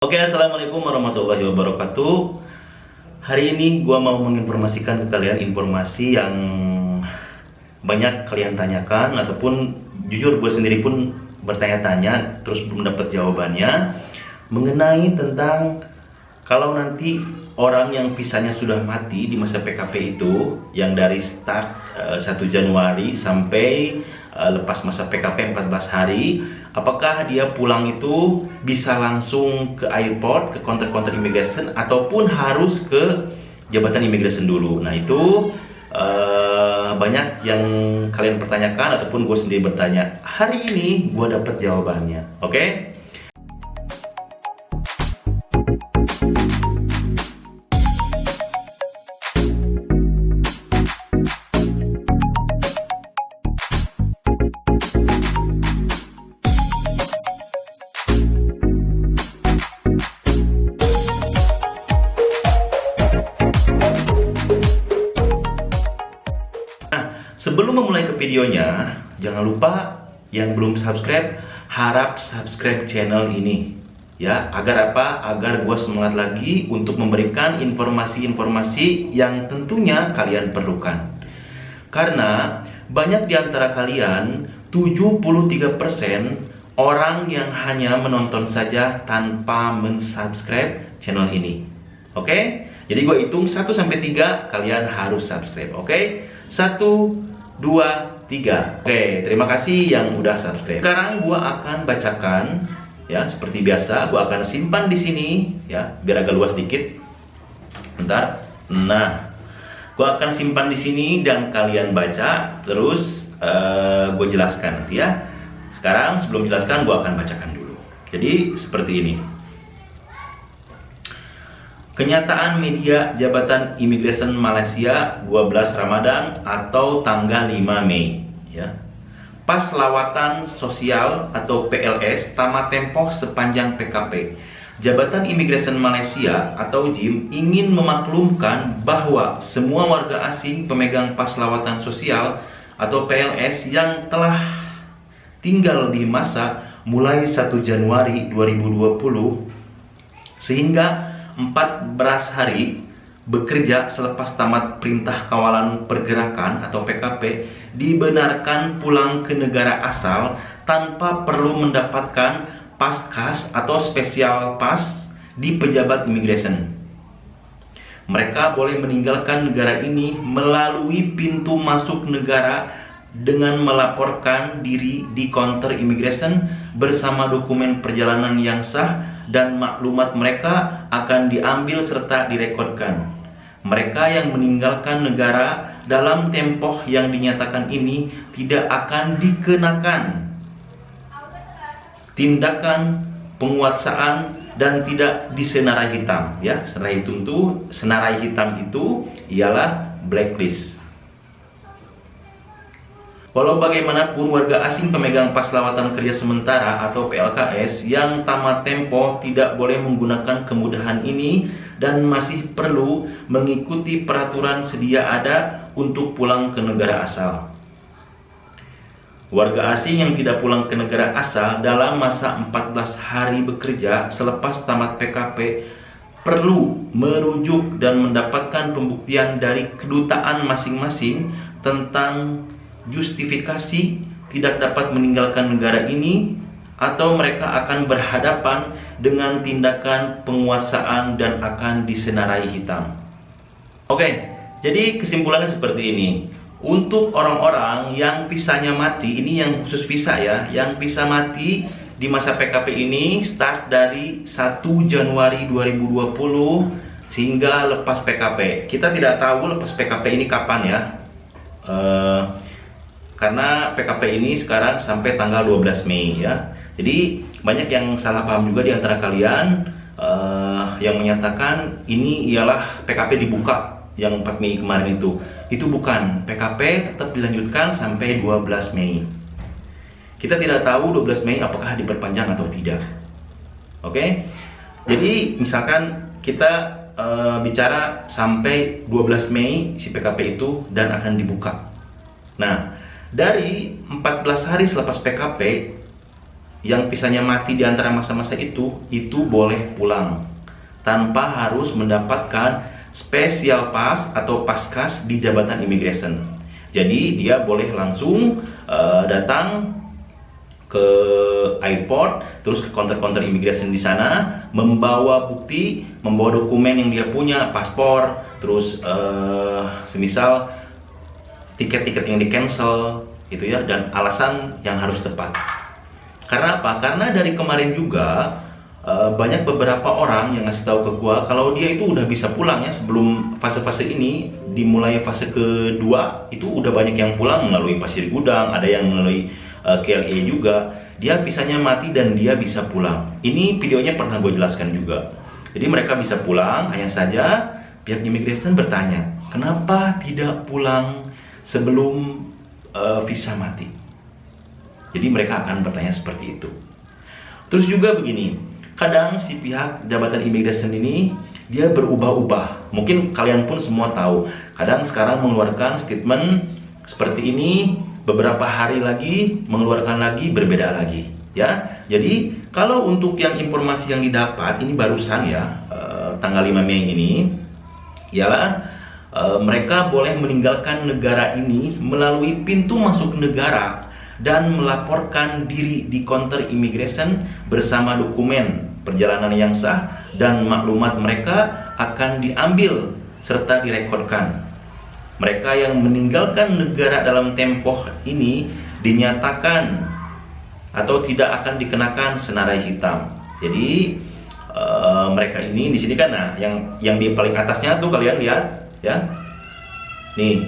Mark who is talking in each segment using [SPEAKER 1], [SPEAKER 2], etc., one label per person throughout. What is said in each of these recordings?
[SPEAKER 1] Oke, assalamualaikum warahmatullahi wabarakatuh. Hari ini gua mau menginformasikan ke kalian informasi yang banyak kalian tanyakan, ataupun jujur gue sendiri pun bertanya-tanya terus belum dapat jawabannya, mengenai tentang kalau nanti orang yang visanya sudah mati di masa PKP itu, yang dari start 1 Januari sampai lepas masa PKP 14 hari, apakah dia pulang itu bisa langsung ke airport, ke counter-counter immigration, ataupun harus ke jabatan immigration dulu. Nah itu banyak yang kalian pertanyakan, ataupun gue sendiri bertanya. Hari ini gue dapat jawabannya. Oke? Sebelum memulai ke videonya, jangan lupa yang belum subscribe, harap subscribe channel ini ya. Agar apa? Agar gue semangat lagi untuk memberikan informasi-informasi yang tentunya kalian perlukan. Karena banyak di antara kalian, 73% orang yang hanya menonton saja tanpa mensubscribe channel ini. Oke? Jadi gue hitung 1-3, kalian harus subscribe. Oke? 1, 2, 3. Oke, terima kasih yang udah subscribe. Sekarang gua akan bacakan ya, seperti biasa. Gua akan simpan di sini ya, biar agak luas dikit. Bentar. Nah, gua akan simpan di sini dan kalian baca terus gue jelaskan nanti ya. Sekarang sebelum jelaskan, gua akan bacakan dulu. Jadi seperti ini. Kenyataan media Jabatan Imigresen Malaysia 12 Ramadan atau tanggal 5 Mei ya. Pas lawatan sosial atau PLS tamat tempoh sepanjang PKP. Jabatan Imigresen Malaysia atau JIM ingin memaklumkan bahwa semua warga asing pemegang pas lawatan sosial atau PLS yang telah tinggal di masa mulai 1 Januari 2020 sehingga 14 hari bekerja selepas tamat Perintah Kawalan Pergerakan atau PKP dibenarkan pulang ke negara asal tanpa perlu mendapatkan pas khas atau spesial pas di pejabat imigresen. Mereka boleh meninggalkan negara ini melalui pintu masuk negara dengan melaporkan diri di counter immigration bersama dokumen perjalanan yang sah, dan maklumat mereka akan diambil serta direkodkan. Mereka yang meninggalkan negara dalam tempoh yang dinyatakan ini tidak akan dikenakan tindakan penguasaan dan tidak disenarai hitam ya. Senarai hitam itu ialah blacklist. Walau bagaimanapun, warga asing pemegang pas lawatan kerja sementara atau PLKS yang tamat tempo tidak boleh menggunakan kemudahan ini dan masih perlu mengikuti peraturan sedia ada untuk pulang ke negara asal. Warga asing yang tidak pulang ke negara asal dalam masa 14 hari bekerja selepas tamat PKP perlu merujuk dan mendapatkan pembuktian dari kedutaan masing-masing tentang justifikasi tidak dapat meninggalkan negara ini, atau mereka akan berhadapan dengan tindakan penguasaan dan akan disenarai hitam. Oke, jadi kesimpulannya seperti ini. Untuk orang-orang yang visanya mati, ini yang khusus visa ya, yang visa mati di masa PKP ini start dari 1 Januari 2020 sehingga lepas PKP. Kita tidak tahu lepas PKP ini kapan ya. Karena PKP ini sekarang sampai tanggal 12 Mei ya. Jadi banyak yang salah paham juga di antara kalian yang menyatakan ini ialah PKP dibuka yang 4 Mei kemarin itu. Itu bukan, PKP tetap dilanjutkan sampai 12 Mei. Kita tidak tahu 12 Mei apakah diperpanjang atau tidak. Oke. Jadi misalkan kita bicara sampai 12 Mei si PKP itu dan akan dibuka. Nah, dari 14 hari selepas PKP yang visanya mati di antara masa-masa itu boleh pulang tanpa harus mendapatkan special pass atau paskas di jabatan immigration. Jadi dia boleh langsung datang ke airport, terus ke counter immigration di sana, membawa bukti, membawa dokumen yang dia punya, paspor, terus semisal tiket-tiket yang di cancel, gitu ya, dan alasan yang harus tepat. Karena apa? Karena dari kemarin juga banyak beberapa orang yang ngasih tahu ke gua kalau dia itu udah bisa pulang ya sebelum fase-fase ini dimulai fase kedua, itu udah banyak yang pulang melalui Pasir Gudang, ada yang melalui KLA juga. Dia visanya mati dan dia bisa pulang. Ini videonya pernah gue jelaskan juga. Jadi mereka bisa pulang, hanya saja pihak immigration bertanya, kenapa tidak pulang sebelum visa mati? Jadi mereka akan bertanya seperti itu. Terus juga begini, kadang si pihak jabatan immigration ini dia berubah-ubah. Mungkin kalian pun semua tahu. Kadang sekarang mengeluarkan statement seperti ini, beberapa hari lagi mengeluarkan lagi, berbeda lagi, ya. Jadi kalau untuk yang informasi yang didapat ini barusan ya, tanggal 5 Mei ini, ialah mereka boleh meninggalkan negara ini melalui pintu masuk negara dan melaporkan diri di counter immigration bersama dokumen perjalanan yang sah, dan maklumat mereka akan diambil serta direkodkan. Mereka yang meninggalkan negara dalam tempoh ini dinyatakan atau tidak akan dikenakan senarai hitam. Jadi mereka ini di sini kan, nah yang di paling atasnya tuh kalian lihat ya, nih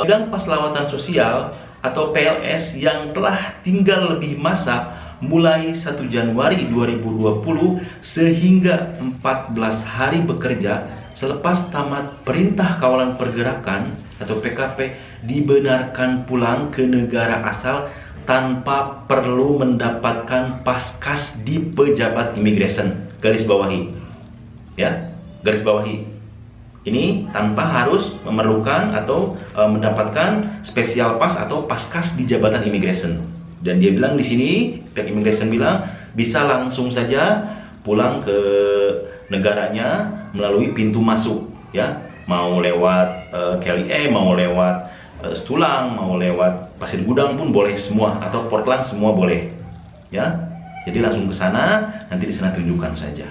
[SPEAKER 1] pegang pas lawatan sosial atau PLS yang telah tinggal lebih masa mulai 1 Januari 2020 sehingga 14 hari bekerja selepas tamat Perintah Kawalan Pergerakan atau PKP dibenarkan pulang ke negara asal tanpa perlu mendapatkan paskas di pejabat immigration. Garis bawahi ya, garis bawahi ini tanpa harus memerlukan atau mendapatkan special pass atau paskas di jabatan immigration. Dan dia bilang di sini, pihak immigration bilang bisa langsung saja pulang ke negaranya melalui pintu masuk ya, mau lewat KLIA, mau lewat Stulang, mau lewat Pasir Gudang pun boleh semua, atau Portland semua boleh ya. Jadi langsung ke sana, nanti di sana tunjukkan saja.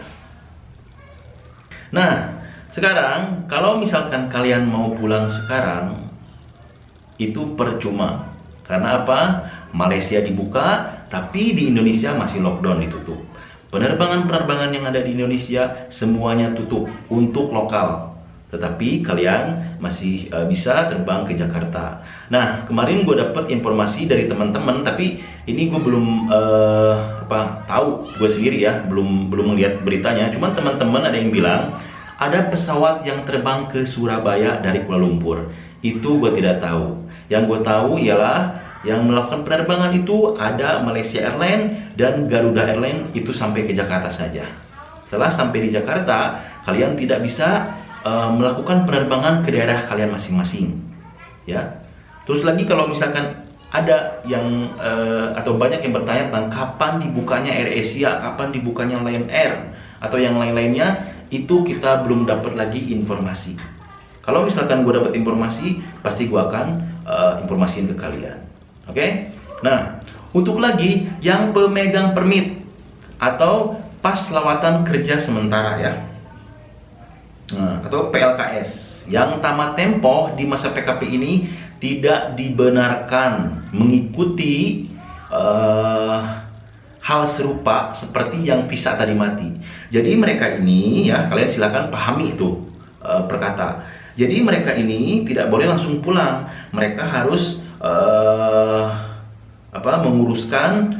[SPEAKER 1] Nah, sekarang kalau misalkan kalian mau pulang sekarang itu percuma. Karena apa? Malaysia dibuka, tapi di Indonesia masih lockdown, ditutup. Penerbangan-penerbangan yang ada di Indonesia semuanya tutup untuk lokal. Tetapi kalian masih bisa terbang ke Jakarta. Nah, kemarin gue dapat informasi dari teman-teman, tapi ini gue belum tahu gue sendiri ya, belum melihat beritanya. Cuman teman-teman ada yang bilang ada pesawat yang terbang ke Surabaya dari Kuala Lumpur. Itu gue tidak tahu. Yang gue tahu ialah yang melakukan penerbangan itu ada Malaysia Airlines dan Garuda Airlines, itu sampai ke Jakarta saja. Setelah sampai di Jakarta, kalian tidak bisa melakukan penerbangan ke daerah kalian masing-masing. Ya. Terus lagi kalau misalkan ada yang atau banyak yang bertanya tentang kapan dibukanya AirAsia, kapan dibukanya Lion Air atau yang lain-lainnya, itu kita belum dapat lagi informasi. Kalau misalkan gue dapat informasi, pasti gue akan informasiin ke kalian. Oke? Nah, untuk lagi yang pemegang permit atau pas lawatan kerja sementara ya, nah, atau PLKS yang tamat tempo di masa PKP ini tidak dibenarkan mengikuti hal serupa seperti yang visa tadi mati. Jadi mereka ini ya, kalian silakan pahami itu perkata. Jadi mereka ini tidak boleh langsung pulang. Mereka harus menguruskan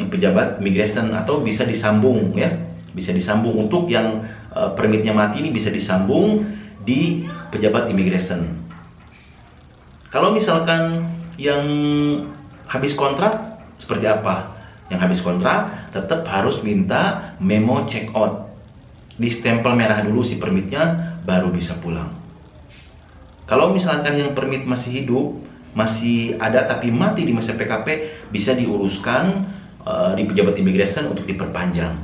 [SPEAKER 1] di pejabat immigration atau bisa disambung ya. Bisa disambung untuk yang permitnya mati ini, bisa disambung di pejabat immigration. Kalau misalkan yang habis kontrak seperti apa? Yang habis kontrak tetap harus minta memo check out, di stempel merah dulu si permitnya, baru bisa pulang. Kalau misalkan yang permit masih hidup, masih ada tapi mati di masa PKP, bisa diuruskan di pejabat imigrasi untuk diperpanjang.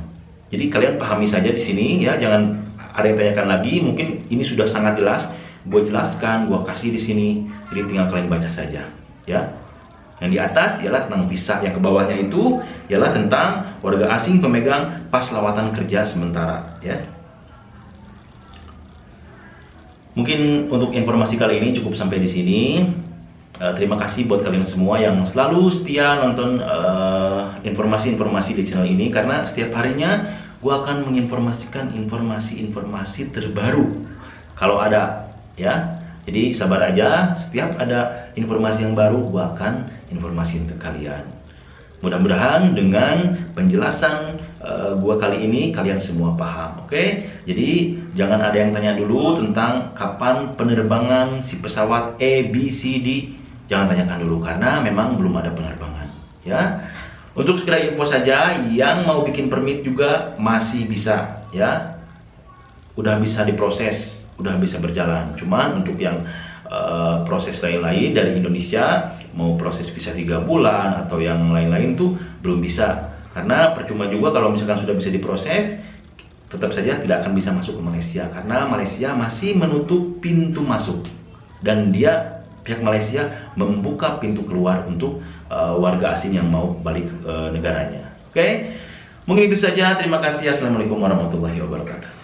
[SPEAKER 1] Jadi kalian pahami saja di sini ya, jangan ada yang tanyakan lagi. Mungkin ini sudah sangat jelas, gue jelaskan, gue kasih di sini. Jadi tinggal kalian baca saja, ya. Yang di atas ialah tentang visa, yang ke bawahnya itu ialah tentang warga asing pemegang pas lawatan kerja sementara, ya. Mungkin untuk informasi kali ini cukup sampai di sini. Terima kasih buat kalian semua yang selalu setia nonton informasi-informasi di channel ini, karena setiap harinya gue akan menginformasikan informasi-informasi terbaru kalau ada, ya. Jadi sabar aja, setiap ada informasi yang baru gue akan informasiin ke kalian. Mudah-mudahan dengan penjelasan gue kali ini kalian semua paham, oke? Jadi jangan ada yang tanya dulu tentang kapan penerbangan si pesawat ABCD. Jangan tanyakan dulu karena memang belum ada penerbangan, ya. Untuk sekedar info saja, yang mau bikin permit juga masih bisa, ya. Udah bisa diproses, udah bisa berjalan. Cuman untuk yang proses lain-lain dari Indonesia, mau proses visa 3 bulan atau yang lain-lain tuh belum bisa. Karena percuma juga kalau misalkan sudah bisa diproses, tetap saja tidak akan bisa masuk ke Malaysia karena Malaysia masih menutup pintu masuk, dan pihak Malaysia membuka pintu keluar untuk warga asing yang mau balik ke negaranya. Oke, mungkin itu saja. Terima kasih. Assalamualaikum warahmatullahi wabarakatuh.